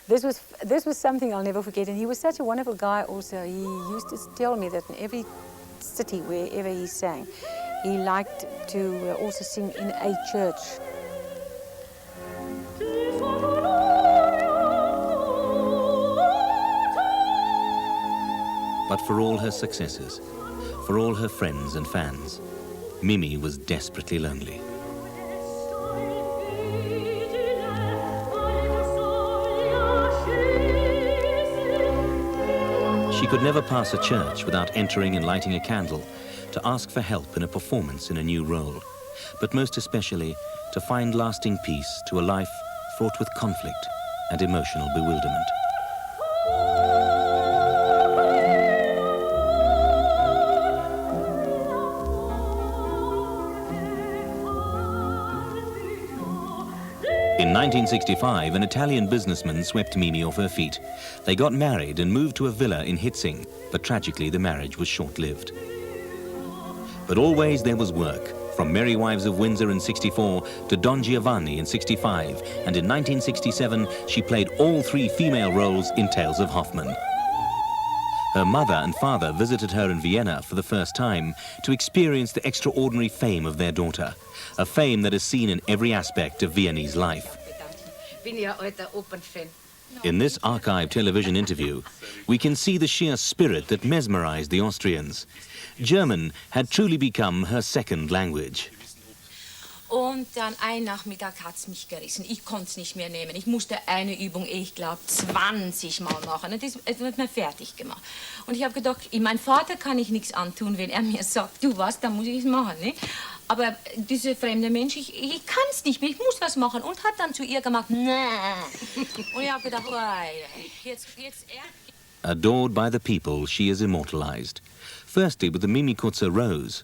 this was something I'll never forget. And he was such a wonderful guy also. He used to tell me that in every city, wherever he sang, he liked to also sing in a church. But for all her successes, for all her friends and fans, Mimi was desperately lonely. She could never pass a church without entering and lighting a candle to ask for help in a performance in a new role, but most especially to find lasting peace to a life fraught with conflict and emotional bewilderment. In 1965, an Italian businessman swept Mimi off her feet. They got married and moved to a villa in Hietzing, but tragically the marriage was short-lived. But always there was work, from Merry Wives of Windsor in '64 to Don Giovanni in '65, and in 1967 she played all 3 female roles in Tales of Hoffmann. Her mother and father visited her in Vienna for the first time to experience the extraordinary fame of their daughter, a fame that is seen in every aspect of Viennese life. In this archive television interview, we can see the sheer spirit that mesmerized the Austrians. German had truly become her second language. Und dann ein Nachmittag hat es mich gerissen. Ich konnte es nicht mehr nehmen. Ich musste eine Übung, ich glaube, 20 Mal machen. Und das hat mir fertig gemacht. Und ich habe gedacht, mein Vater kann ich nichts antun, wenn er mir sagt, du was, dann muss ich es machen. Ne? Aber dieser fremde Mensch, ich kann es nicht mehr, ich muss was machen. Und hat dann zu ihr gemacht, nee. Und ich habe gedacht, oh, jetzt Adored by the people, she is immortalized. Firstly with the Mimi Coertse rose.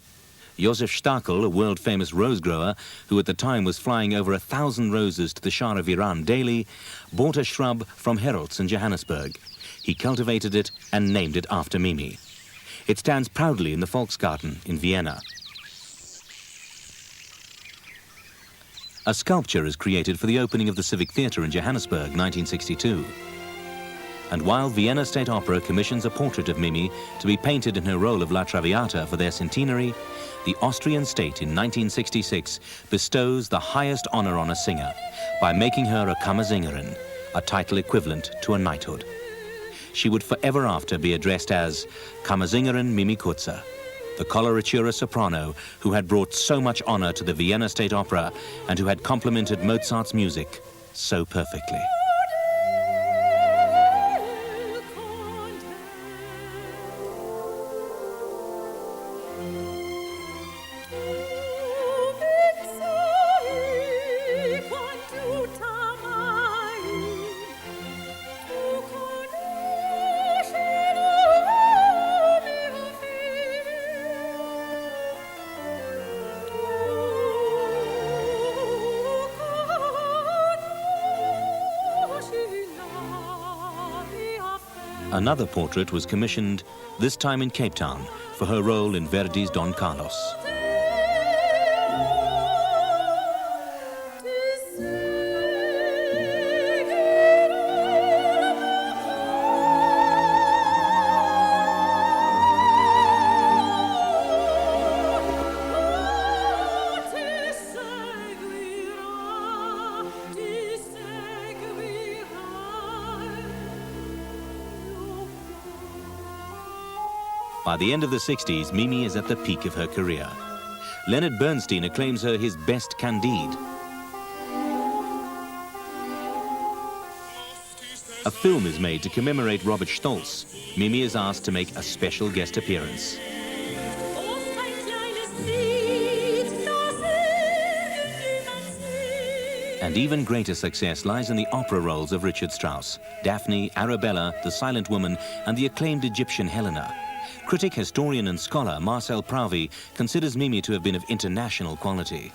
Josef Stakel, a world-famous rose grower, who at the time was flying over 1,000 roses to the Shah of Iran daily, bought a shrub from Herolds in Johannesburg. He cultivated it and named it after Mimi. It stands proudly in the Volksgarten in Vienna. A sculpture is created for the opening of the Civic Theatre in Johannesburg, 1962. And while Vienna State Opera commissions a portrait of Mimi to be painted in her role of La Traviata for their centenary, the Austrian state in 1966 bestows the highest honor on a singer by making her a Kammersingerin, a title equivalent to a knighthood. She would forever after be addressed as Kammersingerin Mimi Coertse, the coloratura soprano who had brought so much honor to the Vienna State Opera and who had complemented Mozart's music so perfectly. Another portrait was commissioned, this time in Cape Town, for her role in Verdi's Don Carlos. By the end of the 60s, Mimi is at the peak of her career. Leonard Bernstein acclaims her his best Candide. A film is made to commemorate Robert Stolz. Mimi is asked to make a special guest appearance. And even greater success lies in the opera roles of Richard Strauss, Daphne, Arabella, the Silent Woman, and the acclaimed Egyptian Helena. Critic, historian and scholar Marcel Pravi considers Mimi to have been of international quality.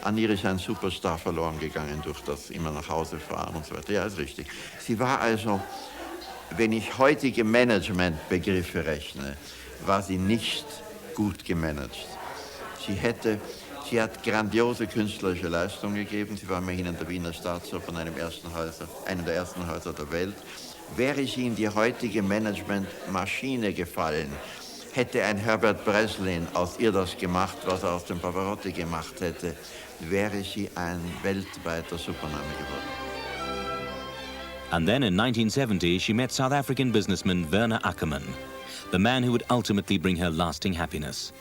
An ihr ist ein Superstar verloren gegangen durch das immer nach Hause fahren und so weiter. Ja, ist richtig. Sie war also, wenn ich heutige Managementbegriffe rechne, war sie nicht gut gemanagt. Sie hat grandiose künstlerische Leistung gegeben. Sie war immerhin in der Wiener Staatsoper, einem der ersten Häuser der Welt. Wäre sie in die heutige Managementmaschine gefallen, hätte ein Herbert Breslin aus ihr das gemacht, was er aus dem Pavarotti gemacht hätte, wäre sie ein weltweiter Supername geworden. And then in 1970, she met South African businessman Werner Ackerman, the man who would ultimately bring her lasting happiness.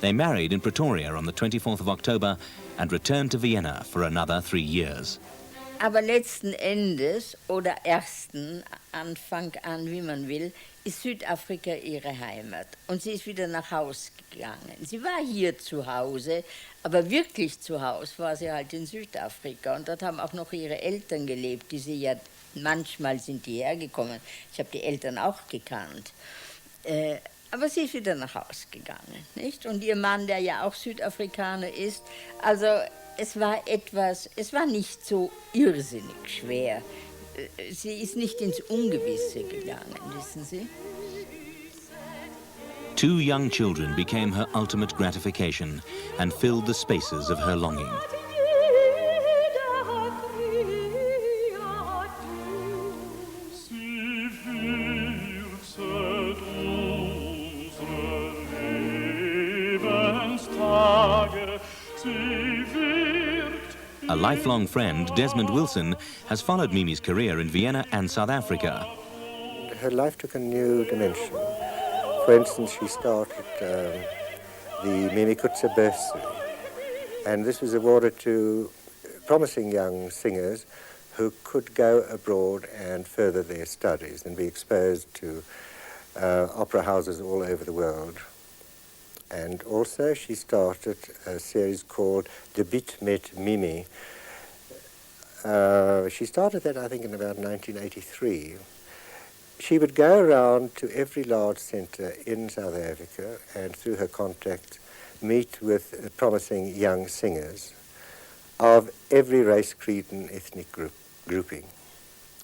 They married in Pretoria on the 24th of October and returned to Vienna for another 3 years. Aber letzten Endes, oder ersten Anfang an, wie man will, ist Südafrika ihre Heimat. Und sie ist wieder nach Hause gegangen. Sie war hier zu Hause, aber wirklich zu Hause war sie halt in Südafrika. Und dort haben auch noch ihre Eltern gelebt, die sie ja, manchmal sind die hergekommen. Ich habe die Eltern auch gekannt. Aber sie ist wieder nach Hause gegangen, nicht? Und ihr Mann, der ja auch Südafrikaner ist, also es war nicht so irrsinnig schwer. Sie ist nicht ins Ungewisse gegangen, wissen Sie? 2 young children became her ultimate gratification and filled the spaces of her longing. A lifelong friend, Desmond Wilson, has followed Mimi's career in Vienna and South Africa. Her life took a new dimension. For instance, she started the Mimi Coertse bursary, and this was awarded to promising young singers who could go abroad and further their studies and be exposed to opera houses all over the world. And also she started a series called Debut met Mimi. She started that, I think, in about 1983. She would go around to every large centre in South Africa and through her contacts meet with promising young singers of every race, creed and ethnic grouping.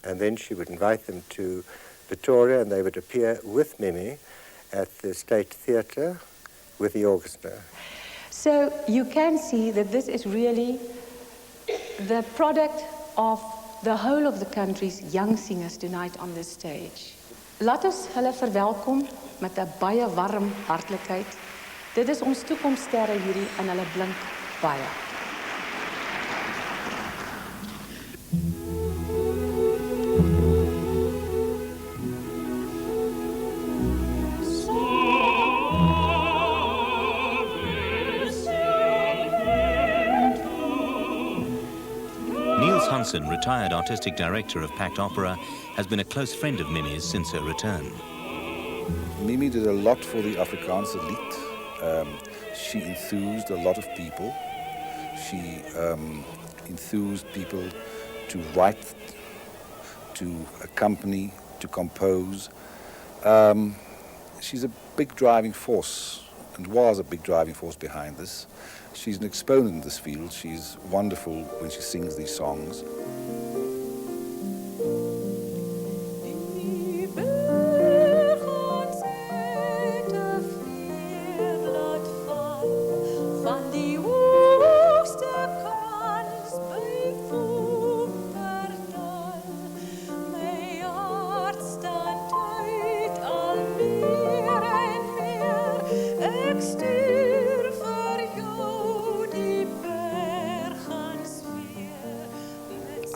And then she would invite them to Pretoria and they would appear with Mimi at the State Theatre with the orchestra. So you can see that this is really the product of the whole of the country's young singers tonight on this stage. Laat ons hulle verwelkom met 'n baie warm hartlikheid. Dit is ons toekomssterre hierdie en hulle blink baie. Retired artistic director of Pact Opera, has been a close friend of Mimi's since her return. Mimi did a lot for the Afrikaanse lied. She enthused a lot of people. She enthused people to write, to accompany, to compose. She's a big driving force, and was a big driving force behind this. She's an exponent in this field. She's wonderful when she sings these songs.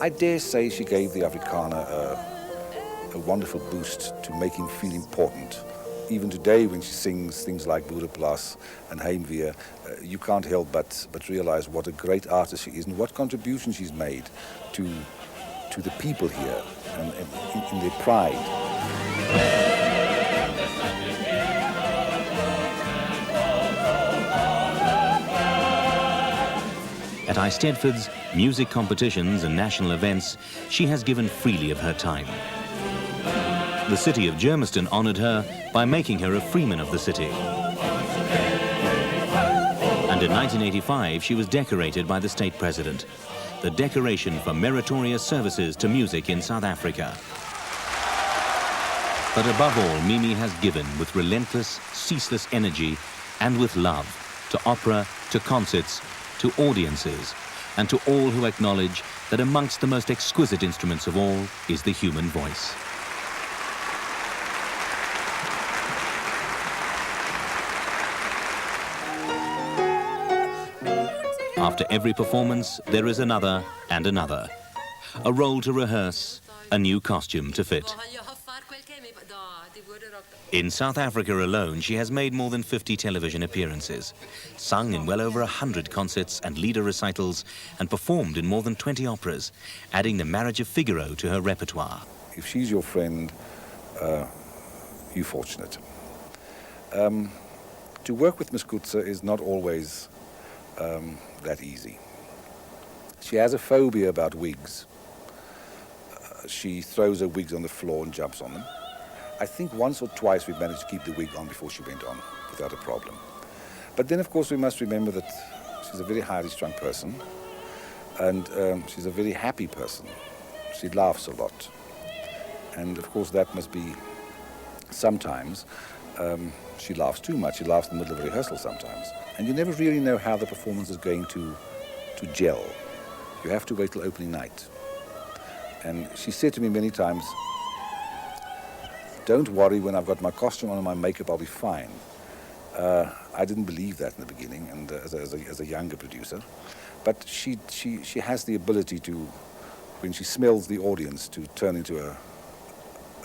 I dare say she gave the Afrikaner a wonderful boost to make him feel important. Even today, when she sings things like Boerenplaats and Heimwee, you can't help but realize what a great artist she is and what contribution she's made to the people here and in their pride. At Eisteddfod's music competitions and national events, she has given freely of her time. The city of Germiston honored her by making her a freeman of the city. And in 1985, she was decorated by the state president, the decoration for meritorious services to music in South Africa. But above all, Mimi has given with relentless, ceaseless energy and with love to opera, to concerts, to audiences, and to all who acknowledge that amongst the most exquisite instruments of all is the human voice. After every performance, there is another and another. A role to rehearse, a new costume to fit. In South Africa alone, she has made more than 50 television appearances, sung in well over 100 concerts and lieder recitals, and performed in more than 20 operas, adding the Marriage of Figaro to her repertoire. If she's your friend, you're fortunate. To work with Miss Coertse is not always that easy. She has a phobia about wigs. She throws her wigs on the floor and jumps on them. I think once or twice we managed to keep the wig on before she went on without a problem. But then, of course, we must remember that she's a very highly strung person, and she's a very happy person. She laughs a lot. And, of course, that must be sometimes. She laughs too much. She laughs in the middle of a rehearsal sometimes. And you never really know how the performance is going to gel. You have to wait till opening night. And she said to me many times, "Don't worry, when I've got my costume on and my makeup, I'll be fine." I didn't believe that in the beginning, and as a younger producer. But she has the ability to, when she smells the audience, to turn into a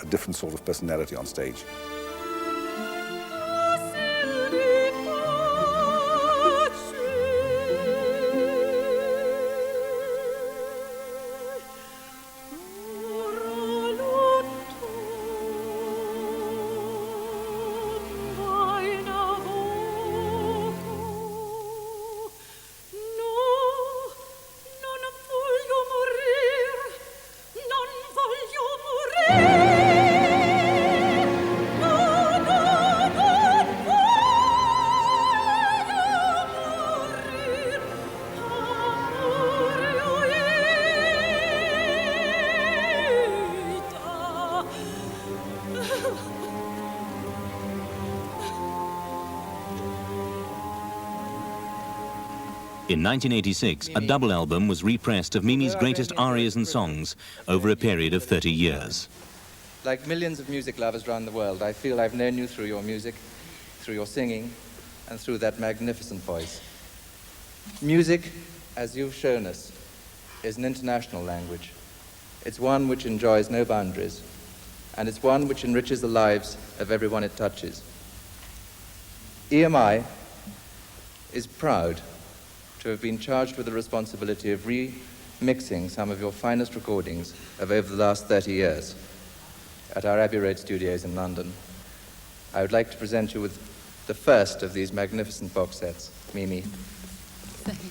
different sort of personality on stage. In 1986, a double album was repressed of Mimi's greatest arias and songs over a period of 30 years. Like millions of music lovers around the world, I feel I've known you through your music, through your singing, and through that magnificent voice. Music, as you've shown us, is an international language. It's one which enjoys no boundaries, and it's one which enriches the lives of everyone it touches. EMI is proud to have been charged with the responsibility of remixing some of your finest recordings of over the last 30 years at our Abbey Road studios in London. I would like to present you with the first of these magnificent box sets, Mimi. Thank you.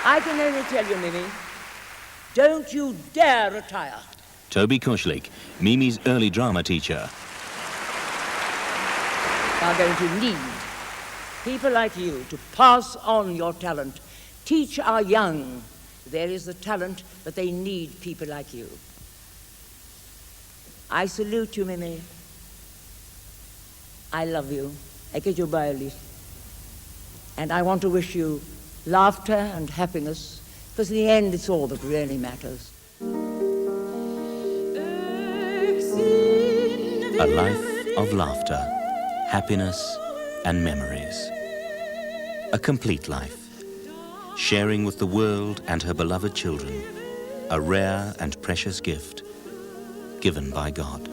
I can only tell you, Mimi, don't you dare retire. Toby Kushlik, Mimi's early drama teacher. Are going to need people like you to pass on your talent. Teach our young there is the talent, but they need people like you. I salute you, Mimi. I love you. And I want to wish you laughter and happiness, because in the end it's all that really matters. A life of laughter, happiness and memories. A complete life, sharing with the world and her beloved children, a rare and precious gift given by God.